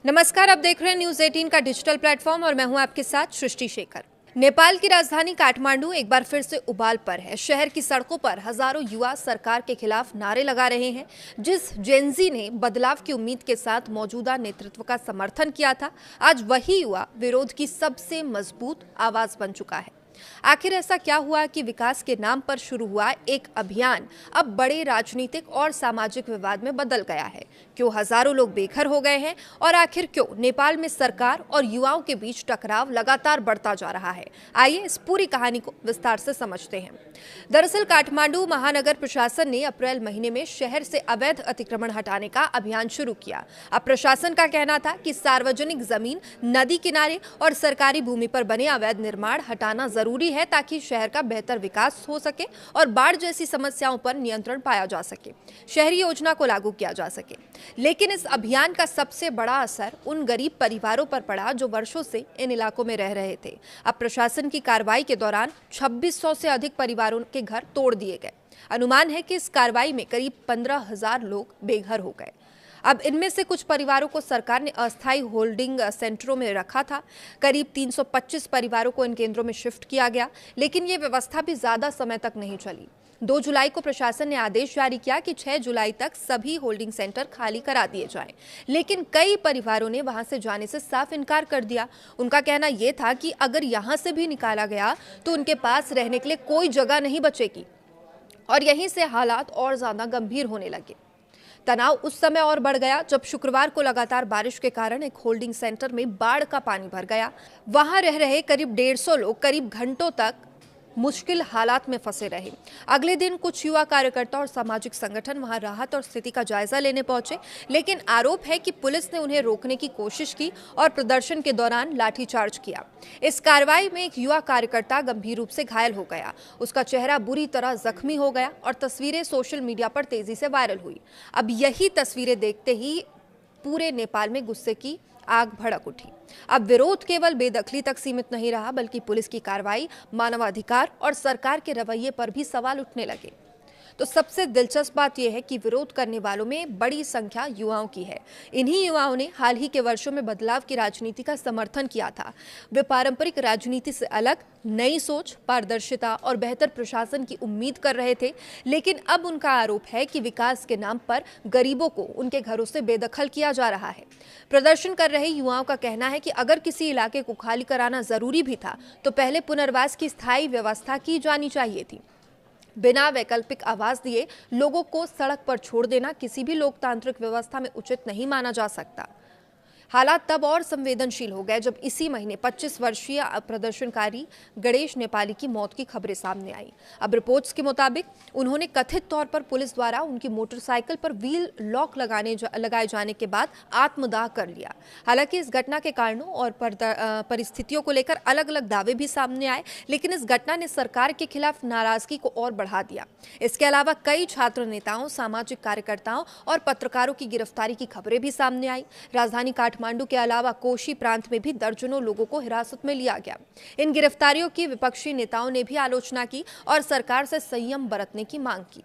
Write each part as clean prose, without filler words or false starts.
नमस्कार, आप देख रहे हैं न्यूज 18 का डिजिटल प्लेटफॉर्म और मैं हूं आपके साथ सृष्टि शेखर। नेपाल की राजधानी काठमांडू एक बार फिर से उबाल पर है। शहर की सड़कों पर हजारों युवा सरकार के खिलाफ नारे लगा रहे हैं। जिस जेनजी ने बदलाव की उम्मीद के साथ मौजूदा नेतृत्व का समर्थन किया था, आज वही युवा विरोध की सबसे मजबूत आवाज बन चुका है। आखिर ऐसा क्या हुआ कि विकास के नाम पर शुरू हुआ एक अभियान अब बड़े राजनीतिक और सामाजिक विवाद में बदल गया है? क्यों हजारों लोग बेघर हो गए हैं और आखिर क्यों नेपाल में सरकार और युवाओं के बीच टकराव लगातार बढ़ता जा रहा है? आइए इस पूरी कहानी को विस्तार से समझते हैं। दरअसल काठमांडू महानगर प्रशासन ने अप्रैल महीने में शहर से अवैध अतिक्रमण हटाने का अभियान शुरू किया। अब प्रशासन का कहना था कि सार्वजनिक जमीन, नदी किनारे और सरकारी भूमि पर बने अवैध निर्माण हटाना जरूरी है ताकि शहर का बेहतर विकास हो सके और बाढ़ जैसी समस्याओं पर नियंत्रण पाया जा सके, शहरी योजना को लागू किया जा सके। लेकिन इस अभियान का सबसे बड़ा असर उन गरीब परिवारों पर पड़ा जो वर्षों से इन इलाकों में रह रहे थे। अब प्रशासन की कार्रवाई के दौरान 2600 से अधिक परिवारों के घर तोड़ दिए गए। अनुमान है कि इस कार्रवाई में करीब 15,000 लोग बेघर हो गए। अब इनमें से कुछ परिवारों को सरकार ने अस्थायी होल्डिंग सेंटरों में रखा था। करीब 325 परिवारों को इन केंद्रों में शिफ्ट किया गया, लेकिन ये व्यवस्था भी ज्यादा समय तक नहीं चली। 2 जुलाई को प्रशासन ने आदेश जारी किया कि 6 जुलाई तक सभी होल्डिंग सेंटर खाली करा दिए जाएं, लेकिन कई परिवारों ने वहां से जाने से साफ इनकार कर दिया। उनका कहना यह था कि अगर यहां से भी निकाला गया तो उनके पास रहने के लिए कोई जगह नहीं बचेगी और यहीं से हालात और ज्यादा गंभीर होने लगे। तनाव उस समय और बढ़ गया जब शुक्रवार को लगातार बारिश के कारण एक होल्डिंग सेंटर में बाढ़ का पानी भर गया। वहां रह रहे करीब 150 लोग करीब घंटों तक मुश्किल हालात में फंसे रहे। अगले दिन कुछ युवा कार्यकर्ता और सामाजिक संगठन वहां राहत और स्थिति का जायजा लेने पहुंचे, लेकिन आरोप है कि पुलिस ने उन्हें रोकने की कोशिश की और प्रदर्शन के दौरान लाठीचार्ज किया। इस कार्रवाई में एक युवा कार्यकर्ता गंभीर रूप से घायल हो गया। उसका चेहरा बुरी तरह जख्मी हो गया और तस्वीरें सोशल मीडिया पर तेजी से वायरल हुई। अब यही तस्वीरें देखते ही पूरे नेपाल में गुस्से की आग भड़क उठी। अब विरोध केवल बेदखली तक सीमित नहीं रहा, बल्कि पुलिस की कार्रवाई, मानवाधिकार और सरकार के रवैये पर भी सवाल उठने लगे। तो सबसे दिलचस्प बात यह है कि विरोध करने वालों में बड़ी संख्या युवाओं की है। इन्हीं युवाओं ने हाल ही के वर्षों में बदलाव की राजनीति का समर्थन किया था। वे पारंपरिक राजनीति से अलग नई सोच, पारदर्शिता और बेहतर प्रशासन की उम्मीद कर रहे थे, लेकिन अब उनका आरोप है कि विकास के नाम पर गरीबों को उनके घरों से बेदखल किया जा रहा है। प्रदर्शन कर रहे युवाओं का कहना है कि अगर किसी इलाके को खाली कराना जरूरी भी था तो पहले पुनर्वास की स्थायी व्यवस्था की जानी चाहिए थी। बिना वैकल्पिक आवाज दिए लोगों को सड़क पर छोड़ देना किसी भी लोकतांत्रिक व्यवस्था में उचित नहीं माना जा सकता। हालात तब और संवेदनशील हो गए जब इसी महीने 25 वर्षीय प्रदर्शनकारी गणेश नेपाली की मौत की खबरें सामने आई। अब रिपोर्ट्स के मुताबिक उन्होंने कथित तौर पर पुलिस द्वारा उनकी मोटरसाइकिल पर व्हील लॉक लगाए जाने के बाद आत्मदाह कर लिया। हालांकि इस घटना के कारणों और परिस्थितियों को लेकर अलग अलग दावे भी सामने आए, लेकिन इस घटना ने सरकार के खिलाफ नाराजगी को और बढ़ा दिया। इसके अलावा कई छात्र नेताओं, सामाजिक कार्यकर्ताओं और पत्रकारों की गिरफ्तारी की खबरें भी सामने आई। राजधानी काठमांडू के अलावा कोशी प्रांत में भी दर्जनों लोगों को हिरासत में लिया गया। इन गिरफ्तारियों की विपक्षी नेताओं ने भी आलोचना की और सरकार से संयम बरतने की मांग की।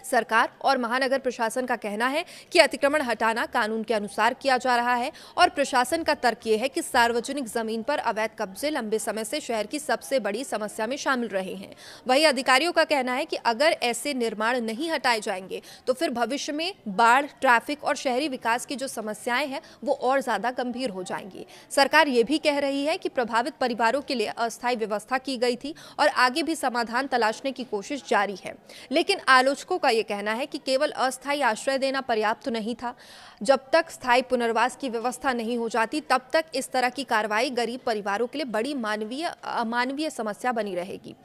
सरकार और महानगर प्रशासन का कहना है कि अतिक्रमण हटाना कानून के अनुसार किया जा रहा है और प्रशासन का तर्क यह है कि सार्वजनिक जमीन पर अवैध कब्जे लंबे समय से शहर की सबसे बड़ी समस्या में शामिल रहे हैं। वहीं अधिकारियों का कहना है कि अगर ऐसे निर्माण नहीं हटाए जाएंगे तो फिर भविष्य में बाढ़, ट्रैफिक और शहरी विकास की जो समस्याएं हैं वो और ज्यादा गंभीर हो जाएंगी। सरकार ये भी कह रही है कि प्रभावित परिवारों के लिए अस्थायी व्यवस्था की गई थी और आगे भी समाधान तलाशने की कोशिश जारी है, लेकिन आलोचकों का ये कहना है कि केवल अस्थायी आश्रय देना पर्याप्त नहीं था। जब तक स्थायी पुनर्वास की व्यवस्था नहीं हो जाती तब तक इस तरह की कार्रवाई गरीब परिवारों के लिए बड़ी अमानवीय समस्या बनी रहेगी।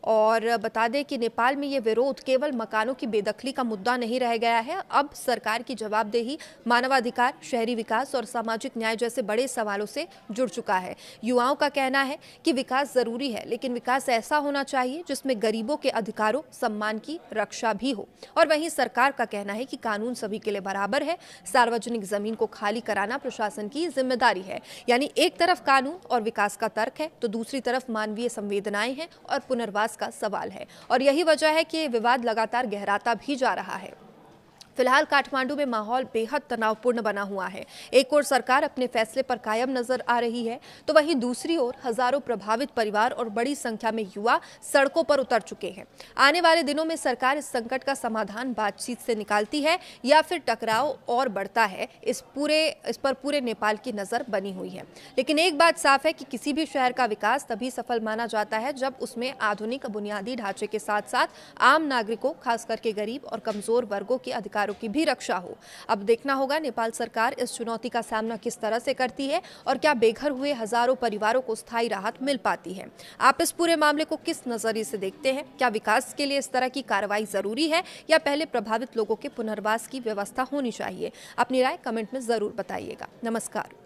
और बता दें कि नेपाल में ये विरोध केवल मकानों की बेदखली का मुद्दा नहीं रह गया है। अब सरकार की जवाबदेही, मानवाधिकार, शहरी विकास और सामाजिक न्याय जैसे बड़े सवालों से जुड़ चुका है। युवाओं का कहना है कि विकास जरूरी है, लेकिन विकास ऐसा होना चाहिए जिसमें गरीबों के अधिकारों, सम्मान की रक्षा भी हो। और वहीं सरकार का कहना है कि कानून सभी के लिए बराबर है। सार्वजनिक जमीन को खाली कराना प्रशासन की जिम्मेदारी है। यानी एक तरफ कानून और विकास का तर्क है तो दूसरी तरफ मानवीय संवेदनाएं हैं और पुनर्वास का सवाल है। और यही वजह है कि विवाद लगातार गहराता भी जा रहा है। फिलहाल काठमांडू में माहौल बेहद तनावपूर्ण बना हुआ है। एक ओर सरकार अपने फैसले पर कायम नजर आ रही है, तो वहीं दूसरी ओर हजारों प्रभावित परिवार और बड़ी संख्या में युवा सड़कों पर उतर चुके हैं। आने वाले दिनों में सरकार इस संकट का समाधान बातचीत से निकालती है या फिर टकराव और बढ़ता है, इस पर पूरे नेपाल की नजर बनी हुई है। लेकिन एक बात साफ है कि किसी भी शहर का विकास तभी सफल माना जाता है जब उसमें आधुनिक बुनियादी ढांचे के साथ साथ आम नागरिकों, खास करके गरीब और कमजोर वर्गों के अधिकारों की भी रक्षा हो। अब देखना होगा नेपाल सरकार इस चुनौती का सामना किस तरह से करती है और क्या बेघर हुए हजारों परिवारों को स्थायी राहत मिल पाती है। आप इस पूरे मामले को किस नजरिए से देखते हैं? क्या विकास के लिए इस तरह की कार्रवाई जरूरी है या पहले प्रभावित लोगों के पुनर्वास की व्यवस्था होनी चाहिए? अपनी राय कमेंट में जरूर बताइएगा। नमस्कार।